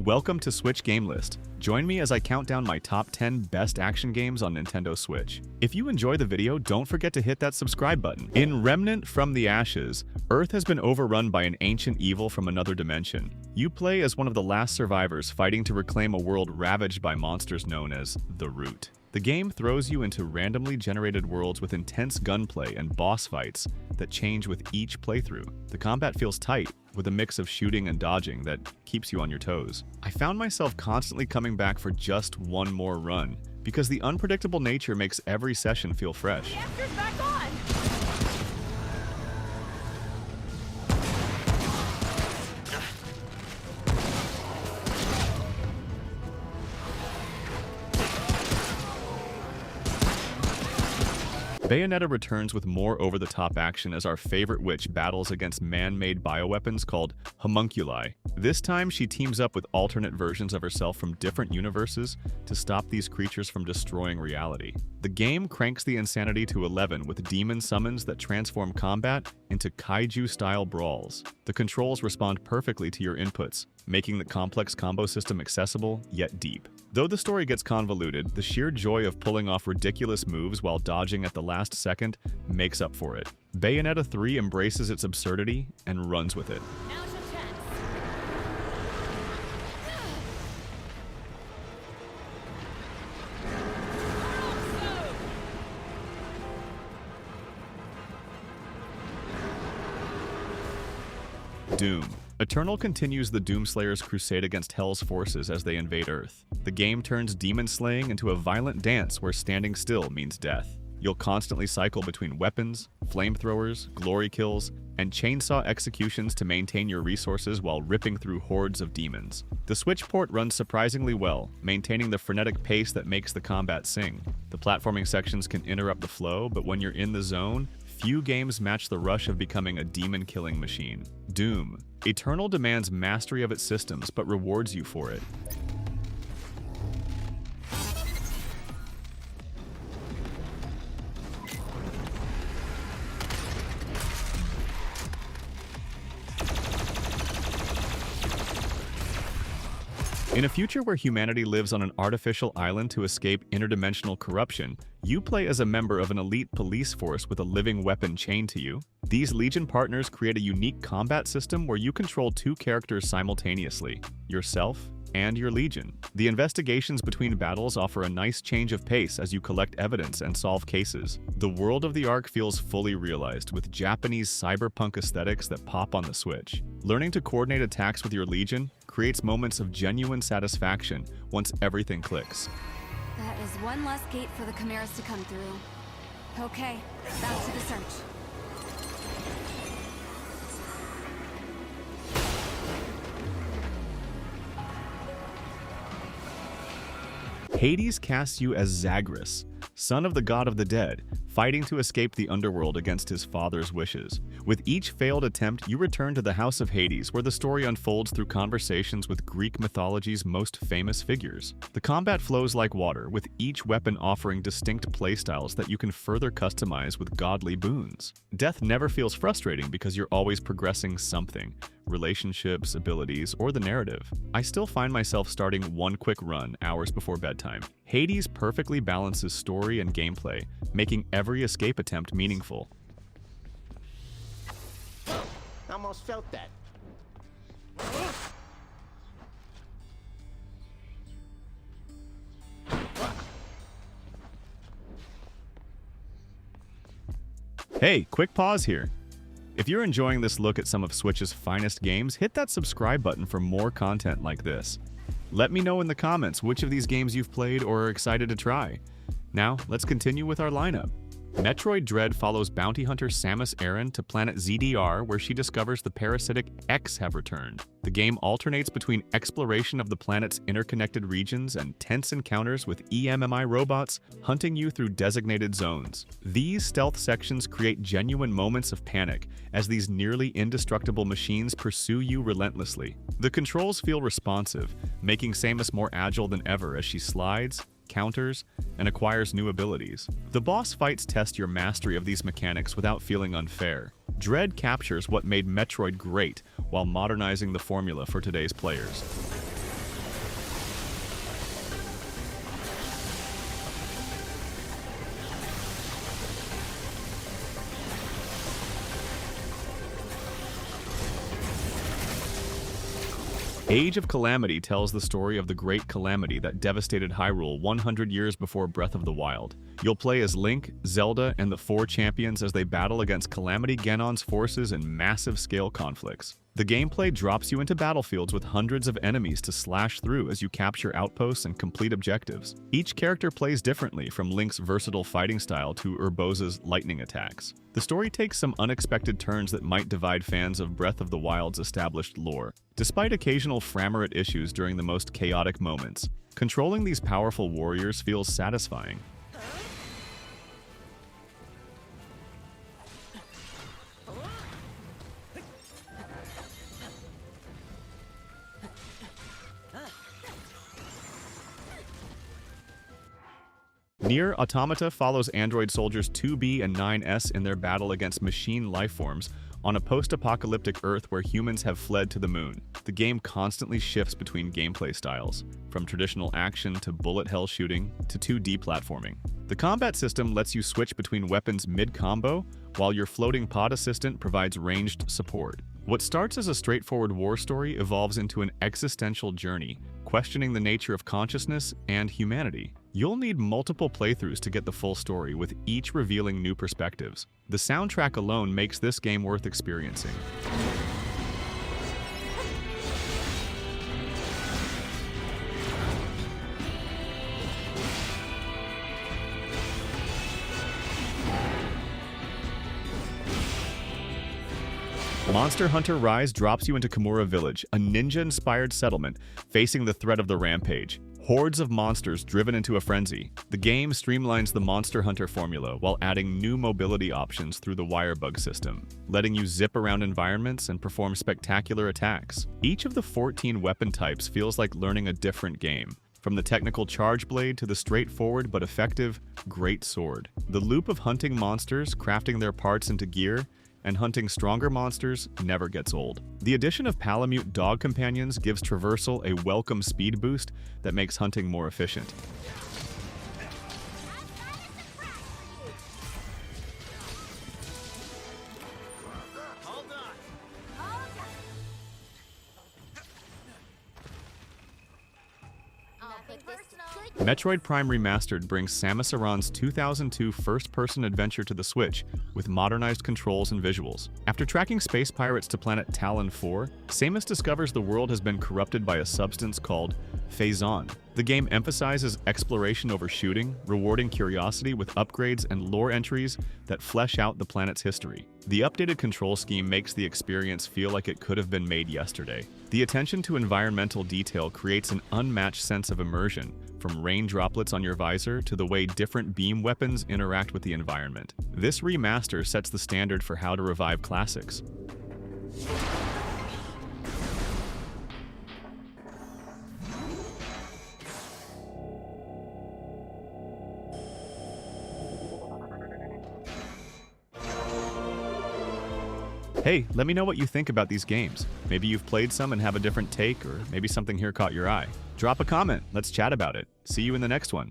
Welcome to Switch Game List. Join me as I count down my top 10 best action games on Nintendo Switch. If you enjoy the video, don't forget to hit that subscribe button. In Remnant from the Ashes, Earth has been overrun by an ancient evil from another dimension. You play as one of the last survivors fighting to reclaim a world ravaged by monsters known as the Root. The game throws you into randomly generated worlds with intense gunplay and boss fights that change with each playthrough. The combat feels tight, with a mix of shooting and dodging that keeps you on your toes. I found myself constantly coming back for just one more run, because the unpredictable nature makes every session feel fresh. Reactor's back on! Bayonetta returns with more over-the-top action as our favorite witch battles against man-made bioweapons called homunculi. This time, she teams up with alternate versions of herself from different universes to stop these creatures from destroying reality. The game cranks the insanity to 11 with demon summons that transform combat into kaiju-style brawls. The controls respond perfectly to your inputs, making the complex combo system accessible yet deep. Though the story gets convoluted, the sheer joy of pulling off ridiculous moves while dodging at the last second makes up for it. Bayonetta 3 embraces its absurdity and runs with it. Now's your chance. Doom. Eternal continues the Doomslayer's crusade against Hell's forces as they invade Earth. The game turns demon slaying into a violent dance where standing still means death. You'll constantly cycle between weapons, flamethrowers, glory kills, and chainsaw executions to maintain your resources while ripping through hordes of demons. The Switch port runs surprisingly well, maintaining the frenetic pace that makes the combat sing. The platforming sections can interrupt the flow, but when you're in the zone, few games match the rush of becoming a demon-killing machine. Doom. Eternal demands mastery of its systems, but rewards you for it. In a future where humanity lives on an artificial island to escape interdimensional corruption, you play as a member of an elite police force with a living weapon chained to you. These Legion partners create a unique combat system where you control two characters simultaneously, yourself and your Legion. The investigations between battles offer a nice change of pace as you collect evidence and solve cases. The world of the Ark feels fully realized, with Japanese cyberpunk aesthetics that pop on the Switch. Learning to coordinate attacks with your Legion creates moments of genuine satisfaction once everything clicks. That is one less gate for the chimeras to come through. Okay, back to the search. Hades casts you as Zagreus, son of the god of the dead, fighting to escape the underworld against his father's wishes. With each failed attempt, you return to the House of Hades, where the story unfolds through conversations with Greek mythology's most famous figures. The combat flows like water, with each weapon offering distinct playstyles that you can further customize with godly boons. Death never feels frustrating because you're always progressing something: relationships, abilities, or the narrative. I still find myself starting one quick run hours before bedtime. Hades perfectly balances story and gameplay, making every escape attempt meaningful. Almost felt that. Hey, quick pause here. If you're enjoying this look at some of Switch's finest games, hit that subscribe button for more content like this. Let me know in the comments which of these games you've played or are excited to try. Now, let's continue with our lineup. Metroid Dread follows bounty hunter Samus Aran to planet ZDR, where she discovers the parasitic X have returned. The game alternates between exploration of the planet's interconnected regions and tense encounters with EMMI robots hunting you through designated zones. These stealth sections create genuine moments of panic as these nearly indestructible machines pursue you relentlessly. The controls feel responsive, making Samus more agile than ever as she slides, counters, and acquires new abilities. The boss fights test your mastery of these mechanics without feeling unfair. Dread captures what made Metroid great while modernizing the formula for today's players. Age of Calamity tells the story of the great calamity that devastated Hyrule 100 years before Breath of the Wild. You'll play as Link, Zelda, and the four champions as they battle against Calamity Ganon's forces in massive-scale conflicts. The gameplay drops you into battlefields with hundreds of enemies to slash through as you capture outposts and complete objectives. Each character plays differently, from Link's versatile fighting style to Urbosa's lightning attacks. The story takes some unexpected turns that might divide fans of Breath of the Wild's established lore. Despite occasional Framerate issues during the most chaotic moments, controlling these powerful warriors feels satisfying. NieR Automata follows android soldiers 2B and 9S in their battle against machine lifeforms on a post-apocalyptic Earth where humans have fled to the moon. The game constantly shifts between gameplay styles, from traditional action to bullet hell shooting to 2D platforming. The combat system lets you switch between weapons mid-combo, while your floating pod assistant provides ranged support. What starts as a straightforward war story evolves into an existential journey, questioning the nature of consciousness and humanity. You'll need multiple playthroughs to get the full story, with each revealing new perspectives. The soundtrack alone makes this game worth experiencing. Monster Hunter Rise drops you into Kimura Village, a ninja-inspired settlement facing the threat of the Rampage. Hordes of monsters driven into a frenzy. The game streamlines the Monster Hunter formula while adding new mobility options through the wirebug system, letting you zip around environments and perform spectacular attacks. Each of the 14 weapon types feels like learning a different game, from the technical charge blade to the straightforward but effective great sword. The loop of hunting monsters, crafting their parts into gear, and hunting stronger monsters never gets old. The addition of Palamute dog companions gives traversal a welcome speed boost that makes hunting more efficient. Metroid Prime Remastered brings Samus Aran's 2002 first-person adventure to the Switch with modernized controls and visuals. After tracking space pirates to planet Talon 4, Samus discovers the world has been corrupted by a substance called Phazon. The game emphasizes exploration over shooting, rewarding curiosity with upgrades and lore entries that flesh out the planet's history. The updated control scheme makes the experience feel like it could have been made yesterday. The attention to environmental detail creates an unmatched sense of immersion, from rain droplets on your visor to the way different beam weapons interact with the environment. This remaster sets the standard for how to revive classics. Hey, let me know what you think about these games. Maybe you've played some and have a different take, or maybe something here caught your eye. Drop a comment, let's chat about it. See you in the next one.